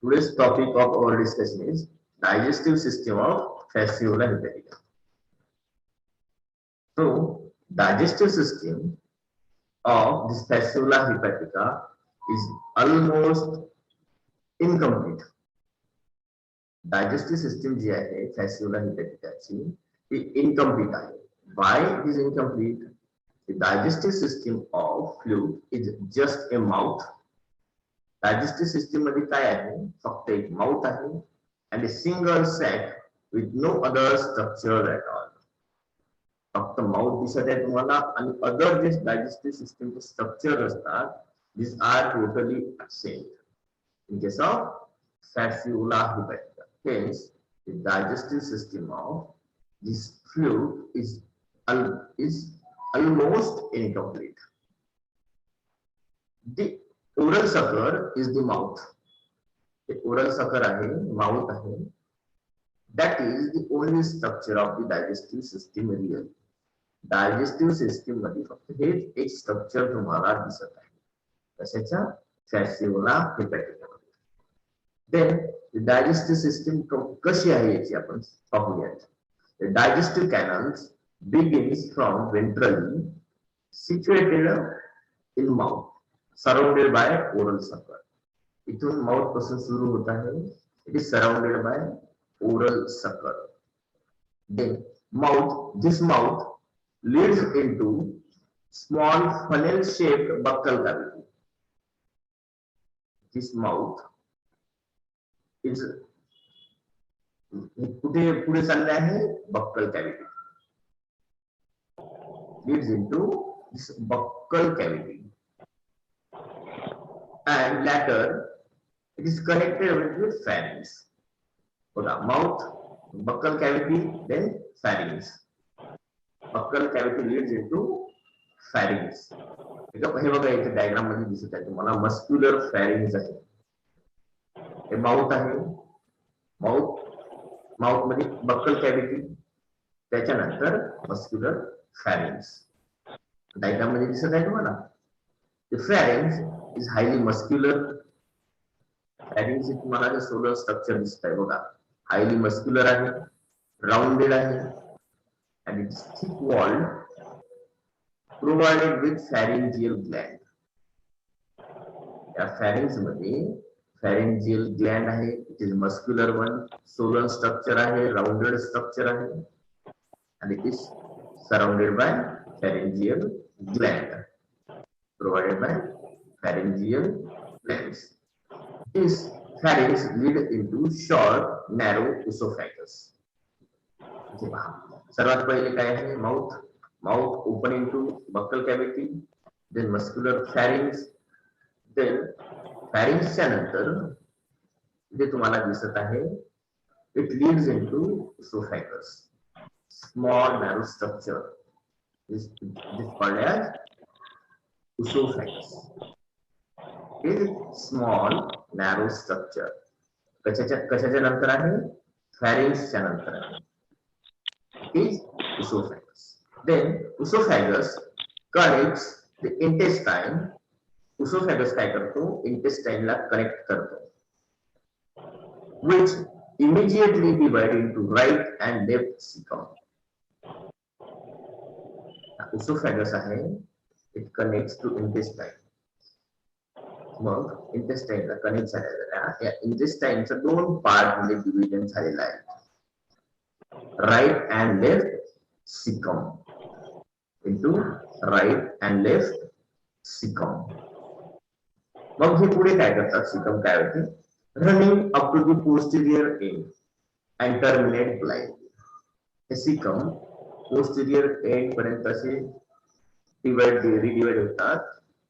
Today's topic of our discussion is digestive system of Fasciola hepatica. So, digestive system of this Fasciola hepatica is almost incomplete. Digestive system जी आहे Fasciola hepatica ची ती incomplete आहे. Why it is incomplete? The digestive system of fluid is just a mouth. Digestive system मध्ये काय आहे? फक्त एक mouth आहे and a single sac with no other structure at all. फक्त माउथ दिसत आहे तुम्हाला आणि अदर जे डायजेस्टिव्ह सिस्टमचे स्ट्रक्चर असतात these are totally absent in case of Fasciola hepatica. Hence, the digestive system of this fluid is almost incomplete. The oral sucker is the mouth. The oral sucker आहे, mouth आहे. That is the only structure of the digestive system really. Digestive system मध्ये फक्त हेच एक structure तुम्हाला दिसत आहे. कशाच्या? Fasciola hepatica. Then the digestive system कशी आहे याची आपण पाहूयात. The digestive canals begins from ventrally situated in mouth surrounded by oral sucker. इथून माउथ पासून सुरू होत आहे. It is surrounded by oral sucker. Then this mouth leads into small funnel-shaped buccal cavity. This mouth is पुढे चालले आहे buccal cavity. Leads into this buccal cavity, and later it is connected with pharynx. For the mouth, buccal cavity, then pharynx. Buccal cavity leads into pharynx. हे बघा इथे diagram मध्ये दिसत आहे तुम्हाला muscular pharynx आहे. हे माउथ आहे. माउथ मध्ये buckle cavity, त्याच्यानंतर मस्क्युलर फॅरिंग्स. डायग्राम मध्ये दिसत आहे तुम्हाला. The pharynx is highly muscular. Pharynx हे तुम्हाला जे सोलर स्ट्रक्चर दिसत आहे बघा, हायली मस्क्युलर आहे, राउंडेड आहे, and it is thick walled, provided with pharyngeal gland. या pharynx मध्ये pharyngeal gland आहे. It is muscular one, solar structure आहे, rounded structure आहे, and it is surrounded by pharyngeal gland, provided by pharyngeal glands. This pharynx lead into short, narrow esophagus. सर्वात पहिले काय आहे? Mouth open into buccal cavity, then muscular pharynx, then फॅरिंग्सच्या नंतर जे तुम्हाला दिसत आहे it leads into esophagus. Small narrow structure is called as esophagus. It is small narrow structure. कशाच्या नंतर आहे? फॅरिंग्सच्या नंतर आहे. Is esophagus. Then esophagus connects the intestine. Esophagus काय करतो? Intestine ला कनेक्ट करतो, which immediately divide into right and left cecum. Esophagus आहे, it connects to intestine. मग intestine ला कनेक्ट झालेला या intestine दोन पार्ट मध्ये डिव्हिजन झालेला आहे. Right and left cecum into right and left cecum. मग हे पुढे काय करतात? cecum cavity running up to the posterior end and terminate blind. Hey cecum posterior end पर्यंत असे रिडिवाइड होतात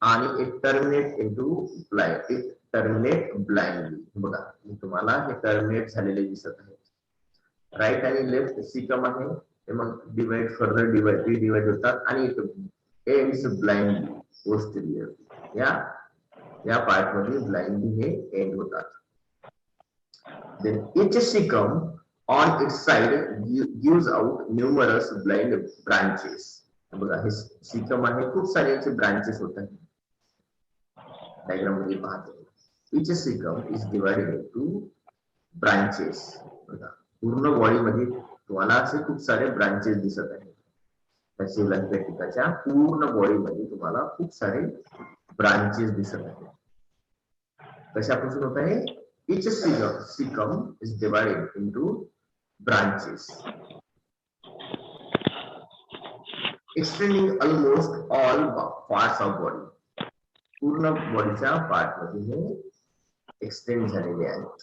आणि it terminate into blind. It terminate blindly. बघा मी तुम्हाला हे terminate झालेले दिसत आहे. राइट आणि लेफ्ट सीकम आहे, ते मग डिवाइड होतात आणि एंड्स ब्लाइंडली पोस्टेरियर. या पार्ट मध्ये ब्लाइंडली हे एंड होतात. Then each cecum on its side gives out numerous blind branches. बघा हे सीकम आहे, खूप सारे याचे ब्रांचेस होतात. डायग्राम मध्ये पाहतो each cecum is divided into branches. बघा, पूर्ण बॉडी मध्ये तुम्हाला असे खूप सारे ब्रांचेस दिसत आहेत. पॅसिव्ह लाइम्फेटिकाच्या पूर्ण बॉडी मध्ये तुम्हाला खूप सारे ब्रांचेस दिसत आहेत. कशापासून होत आहे? each cecum is divided into branches extending almost all parts of body. पूर्ण बॉडीच्या पार्ट मध्ये हे एक्सटेंड झालेले आहेत.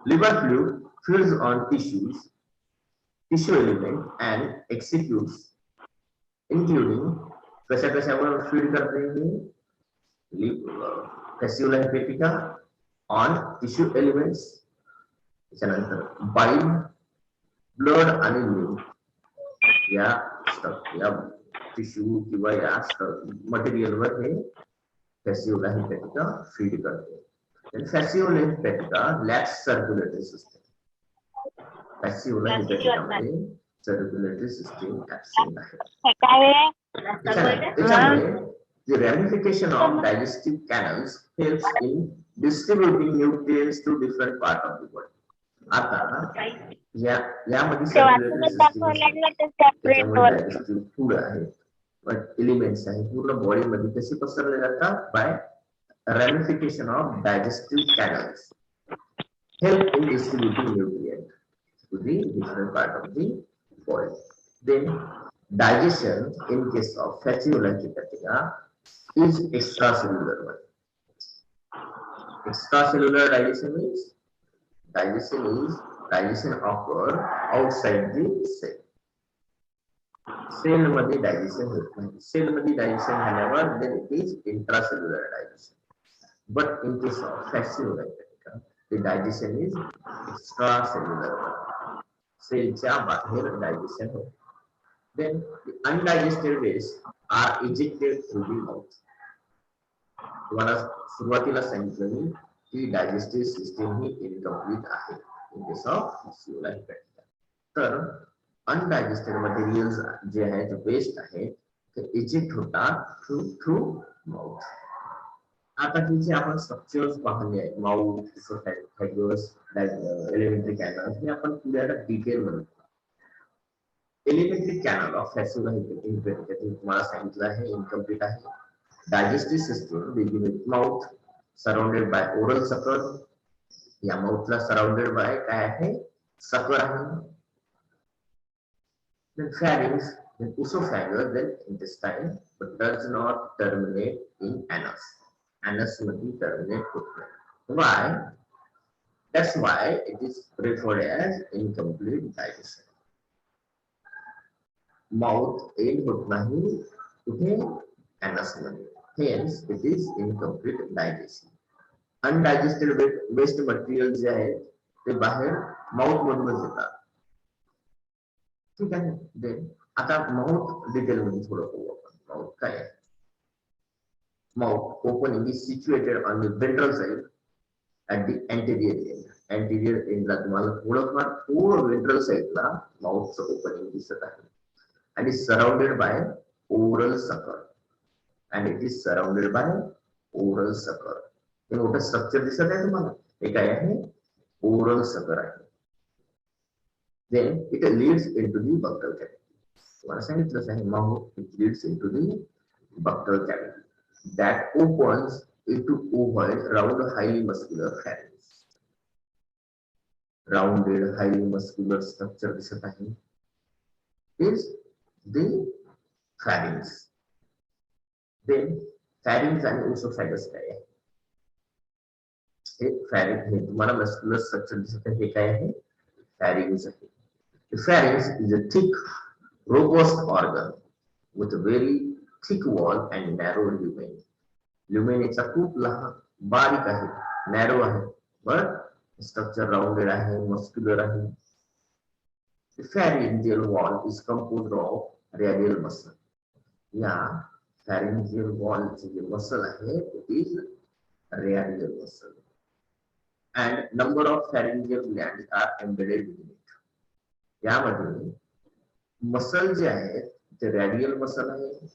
Liver fluid feeds on tissue element and executes including कशावर फीड करते हैं? Passive limphetica on tissue elements, त्यानंतर bile, blood आणि lymph या टिश्यू किंवा या मटेरियल वर हे passive limphetica फीड करते. Passive limphetica lacks circulatory system. Passive limphetica मध्ये circulatory system absent आहे. त्याच्यामुळे the ramification of digestive canals helps in distributing nutrients to different parts of the body. आता यामध्ये circulatory system digestive food आहे, but elements आहे पूर्ण body मध्ये कसे पसरले जातात? by ramification of digestive canals help in distributing nutrients to the different part of the body. Then digestion in case of passive limphetica is extracellular one. Extracellular digestion means digestion occur outside the cell. Cell मध्ये digestion होत नाही. Cell मध्ये digestion झाल्यावर then it is intracellular digestion. But in case of passive limphetica, the digestion is extracellular. Cellच्या बाहेर digestion होते. Then the undigested waste are ejected through the mouth. तुम्हाला सुरुवातीला सांगितलं मी की डायजेस्टिव्ह सिस्टीम ही इनकम्प्लीट आहे in case of passive limphetica. तर undigested materials जे आहेत waste आहेत ते इजेक्ट होतात थ्रू माउथ. आता तिचे आपण स्ट्रक्चर्स पाहिले आहेत. माउथ, इसोफॅगस, एलिमेंटरी कॅनल हे आपण पुढे डिटेल मध्ये. Elementary canal of passive limphetica तुम्हाला सांगितलं आहे इनकम्प्लीट आहे. Digestive system begin with mouth surrounded by oral sucker. या माउथला सराउंडेड बाय काय आहे? सकर आहे. Then pharynx, then esophagus, then intestine, but does not terminate in anus. Anus मध्ये terminate होत नाही. Why? That's why it is referred as incomplete digestion. Mouth end होत नाही कुठे? Anus मध्ये. Hence, it is incomplete digestion. Undigested waste material जे आहेत ते बाहेर माउथ मधूनच येतात. ठीक आहे. देन आता माउथ डिटेल मध्ये थोडं बघू आपण. माउथ काय आहे? Mouth opening is situated on the ventral side at the anterior end. Anterior end ला तुम्हाला थोडं ventral side ला mouth चं opening दिसत आहे. And is surrounded by oral sucker. And it is surrounded by oral sucker. हे मोठं structure दिसत आहे तुम्हाला. हे काय आहे? ओरल सकर आहे. Then it leads into the buccal cavity. तुम्हाला सांगितलंच आहे mouth it leads into the buccal cavity that opens into ovoid round highly muscular pharynx. Rounded highly muscular structure दिसत आहे is the pharynx. Then pharynx and esophagus काय आहे? हे pharynx हे तुम्हाला muscular structure दिसत आहे. हे काय आहे? pharynx आहे. The pharynx is a thick, robust organ with a very thick wall and narrow lumen. Lumen याचा खूप लहान बारीक आहे, narrow आहे, but structure rounded आहे, muscular आहे. The pharyngeal wall is composed of radial muscle. या pharyngeal wall चे जे muscle आहे it is radial muscle. And number of pharyngeal glands are embedded within it. यामध्ये मसल जे आहेत ते रेडियल मसल आहे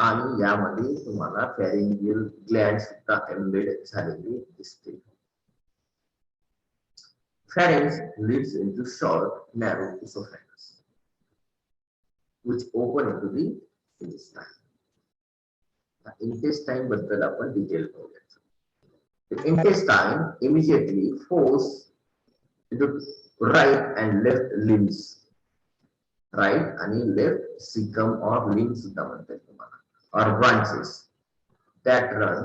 आणि यामध्ये तुम्हाला फॅरिंजियल ग्लँड सुद्धा एम्बेड झालेली दिसते. Pharynx leads into short, narrow esophagus, which open into the intestine. The intestine बद्दल आपण डिटेल बघूया. The intestine immediately force into right and left limbs. Right आणि left cecum or limbs सुद्धा म्हणतात तुम्हाला, or branches that run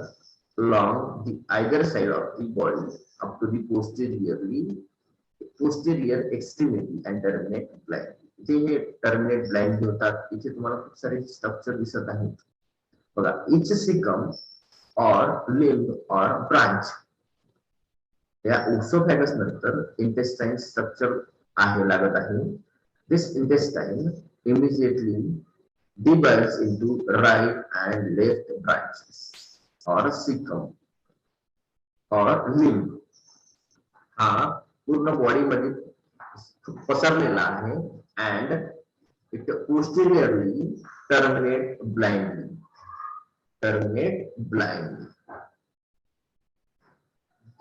along the either side of the body up to the posterior extremity and terminate blind. इथे हे terminate blind होतात. इथे तुम्हाला खूप सारे स्ट्रक्चर दिसत आहेत बघा. each cecum or limb or branch, या ओसोफॅगस नंतर इंटेस्टाइन स्ट्रक्चर आहे लागत आहे. This intestine immediately divides into right and left branches or cecum or limb. हा पूर्ण बॉडी मध्ये पसरलेला आहे and it posteriorly terminate blindly.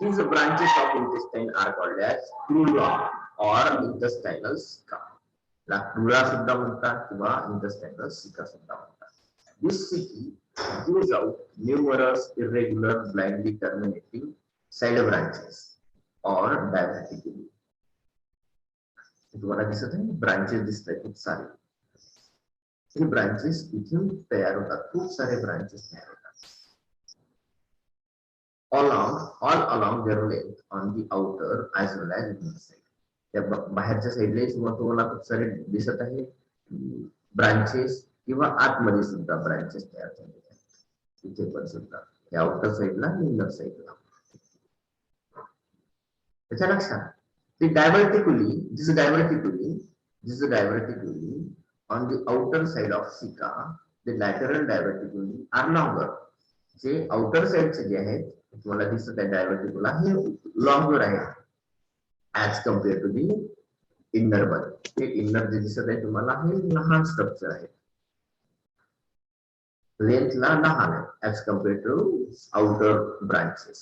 These branches of intestine are called as crura or intestinal ceca. La crura सुद्धा म्हणतात किंवा intestinal ceca सुद्धा म्हणतात. This ceca gives out numerous irregular blindly terminating side branches or diverticuli. तुम्हाला दिसत आहे branches दिसतात खूप सारे. हे ब्रांचेस इथून तयार होतात, खूप सारे ब्रांचेस तयार होतात. all along their length on the outer as well as inner side. त्या बाहेरच्या साइडला तुम्हाला खूप सारे दिसत आहे ब्रांचेस किंवा आतमध्ये सुद्धा ब्रांचेस तयार झालेले आहेत. इथे पण सुद्धा या आउटर साइडला इनर साइडला. त्याच्या लक्षात the diverticuli, this is diverticuli on the outer side of ceca. The lateral diverticuli are longer. जे आउटर साइडचे जे आहेत तुम्हाला दिसत आहे डायव्हर्टिकुला हे लॉंगर आहे as compare to the inner one. हे इनर जे दिसत आहे तुम्हाला हे लहान स्ट्रक्चर आहे, लेंथला लहान आहे as compare to outer branches.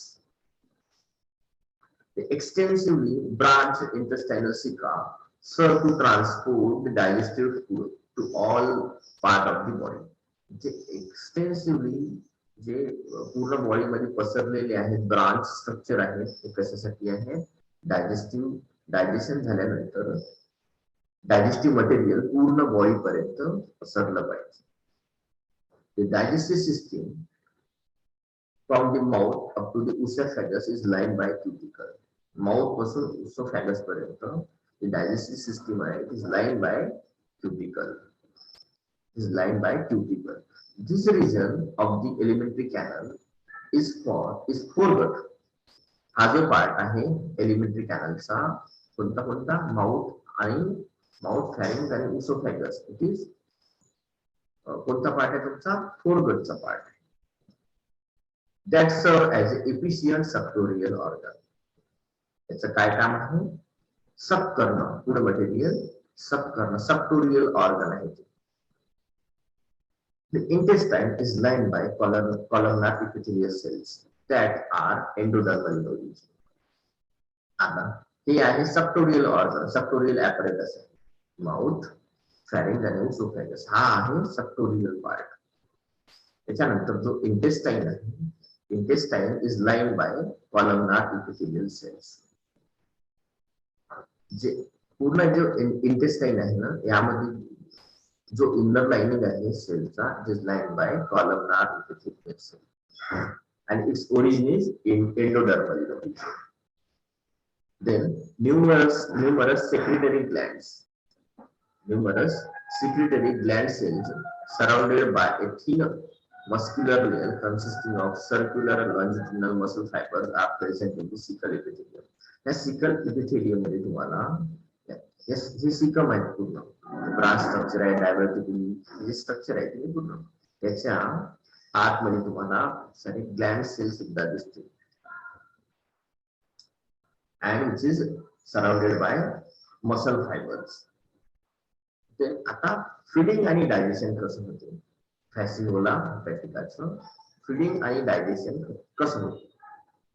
The extensively branched intestinal ceca serve to transport the digestive food to all part of the body. जे एक्सटेन्सिव्हली जे पूर्ण बॉडी मध्ये पसरलेले आहेत ब्रांच स्ट्रक्चर आहे ते कशासाठी आहे, डायजेशन झाल्यानंतर डायजेस्टिव्ह मटेरियल पूर्ण बॉडी पर्यंत पसरलं पाहिजे. The digestive system from the mouth up to the esophagus is lined by cuticle. Mouth पासून esophagus पर्यंत the digestive system आहे is lined by cuticle. This region of the alimentary canal is foregut. हा जो part आहे elementary कॅनलचा कोणता mouth pharynx आणि oesophagus, it is कोणता part आहे तुमचा फोरगटचा पार्ट आहे. That serve as efficient suctorial organ. याचं काय काम आहे, सब करणं, फूड मटेरियल सब करणं, सबटोरियल ऑर्गन आहे. The intestine is lined by columnar epithelial cells that are endodermal in origin. आता हे आहे सबटोरियल ऑर्गन, सबटोरियल ऍपरेटस आहे. माउथ, फॅरिंग्स आणि इसोफॅगस हा आहे सबटोरियल पार्ट. त्याच्यानंतर जो इंटेस्टाइन आहे, intestine is lined by columnar epithelial cells. जे पूर्ण जो इंटेस्टाइन आहे ना यामध्ये जो इनर लाइनिंग आहे सेलचा it is lined by columnar epithelial cell and its origin is in endodermal region. Then numerous secretory gland cells surrounded by a thin muscular layer consisting of circular and longitudinal muscle fibers are present in the cecal epithelium. या cecal epithelium मध्ये तुम्हाला हे caecum आहे पूर्ण branch structure आहे, डायव्हर्टिक्युली जे structure आहे ते पूर्ण त्याच्या आतमध्ये तुम्हाला सारे ग्लँड सेल सुद्धा दिसतील and which is surrounded by muscle fibers. आता फीडिंग आणि डायजेशन कसं होते फॅसिओला हेपॅटिकाचं फीडिंग आणि डायजेशन कसं होतं.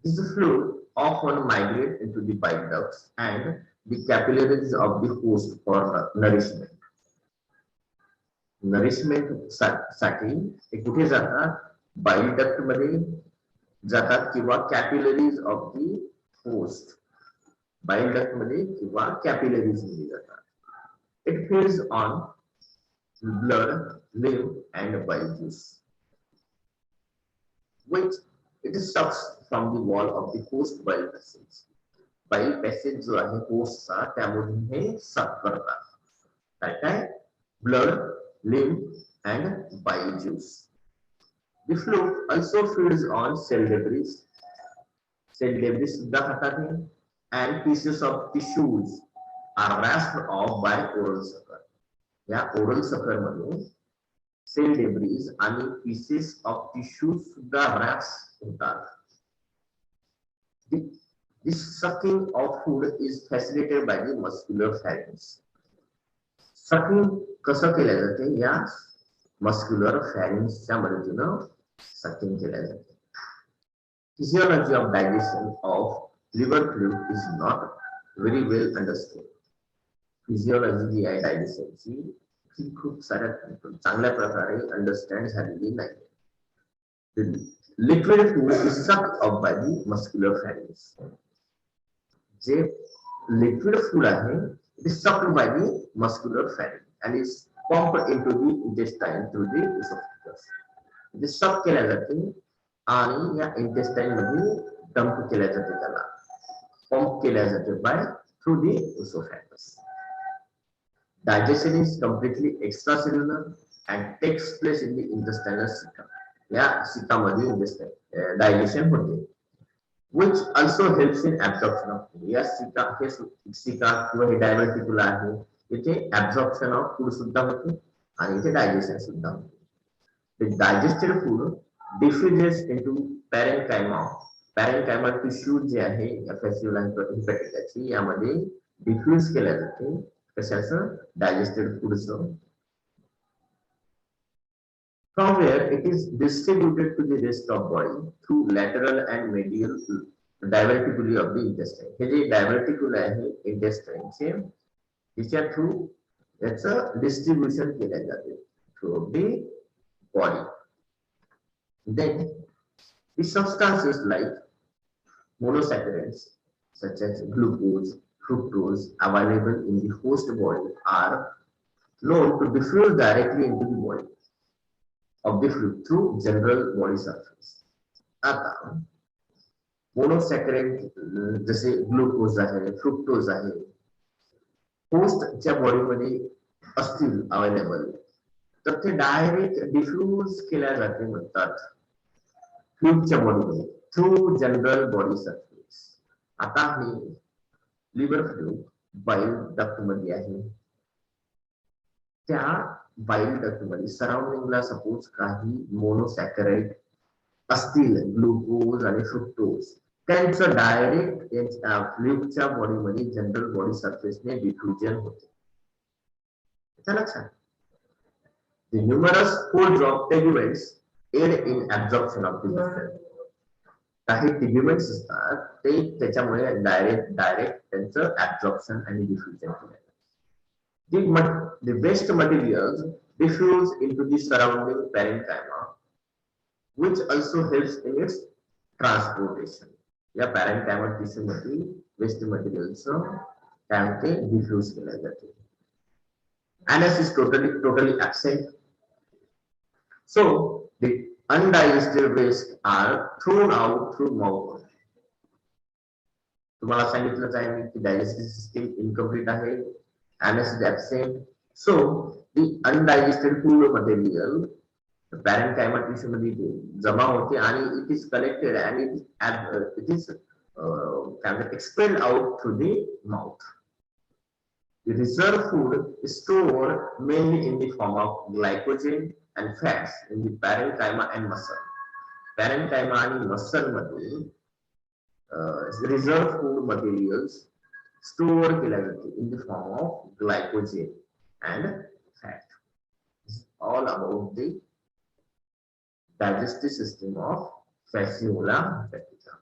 This fluid often migrate into the bile ducts and the capillaries of the host for nourishment. Nourishment साठी ते कुठे जातात, बाईल डक्ट मध्ये जातात किंवा कॅपिलरीज ऑफ दी होस्ट, बाईल डक्ट मध्ये किंवा कॅपिलरीज मध्ये जातात. It feeds on blood, lymph and bile juice which it sucks from the wall of the host bile passage. बाईल पॅसेज जो आहे होस्टचा त्यामधून हे सक करतात. काय काय, blood, lymph and bile juice. The fluid also feeds on cell debris. Cell debris सुद्धा खातात हे, and pieces of tissues are rasped off by oral sucker. या oral sucker मध्ये cell debris आणि pieces of tissues सुद्धा rasp होतात. This sucking of food is facilitated by the muscular pharynx. Sucking कसं केलं जाते, या मस्क्युलर फॅरिंग्सच्या मदतीनं सकिंग केल्या जाते. Physiology of digestion of liver fluid is not very well understood. Physiology जी आहे डायजेशनची ही खूप साऱ्या चांगल्या प्रकारे अंडरस्टँड झालेली नाही. Liquid food is sucked up by the muscular pharynx. जे लिक्विड फूड आहे it is sucked by the muscular pharynx and is pumped into the intestine through the esophagus. ते सक केल्या जाते आणि या इंटेस्टाइन मध्ये डंप केल्या जाते, त्याला पंप केल्या जाते by through the esophagus. Digestion is completely extracellular and takes place in the intestinal cecum. या cecum मध्ये intestine digestion होते, which also helps in absorption of food. या cica किंवा हे diverticula आहे, इथे absorption of food सुद्धा होते आणि इथे digestion सुद्धा होते. The digested food diffuses into parenchyma. Parenchyma tissue जे आहे या फॅसिओला हेपॅटिकाची यामध्ये डिफ्यूज केल्या जाते. कशाचं, digested फूडचं. From where it is distributed to the rest of body through lateral and medial diverticuli of the intestine. हे जे diverticuli आहे intestine तिच्या थ्रू याचं डिस्ट्रीब्युशन केल्या जाते through the body. Then the substances like monosaccharides such as glucose, fructose available in the host body are known to diffuse directly into the body of the fluid through general body surface. आता मोनोसॅकराइड जसे glucose आहे, fructose आहे, होस्टच्या बॉडीमध्ये असतील available तर ते direct diffuse केल्या जाते म्हणतात फ्लूइडच्या बॉडीमध्ये थ्रू जनरल बॉडी सरफेस. आता हे लिव्हर फ्लूइड बाईल डक्ट मध्ये आहे, त्या बाईल डक्ट मध्ये सराउंडिंगला सपोज काही मोनोसॅकराइड असतील, ग्लुकोज आणि फ्रुक्टोज, त्यांचं डायरेक्ट फ्लूइडच्या बॉडीमध्ये जनरल बॉडी सरफेसने डिफ्युजन होते. लक्षात. The numerous folds of teguments aid in absorption of the nutrient. काही teguments असतात ते त्याच्यामुळे डायरेक्ट त्यांचं absorption आणि diffusion होते. The waste materials diffuse into the surrounding parenchyma, which also helps in its transportation. या parenchyma tissue मध्ये waste materials त्यामध्ये diffuse केल्या जाते. Anus is totally absent. So the undigested waste are thrown out through mouth. तुम्हाला सांगितलंच आहे मी की digestive system incomplete आहे. Anus is absent. So the undigested food material parenchyma tissue मध्ये जमा होते आणि it is collected and it is expelled out through the mouth. The reserve food is stored mainly in the form of glycogen and fats in the parenchyma and muscle. Parenchyma and muscle मध्ये reserve food materials store केल्या जाते in the form of glycogen and fat. This is all about the digestive system of Fasciola hepatica.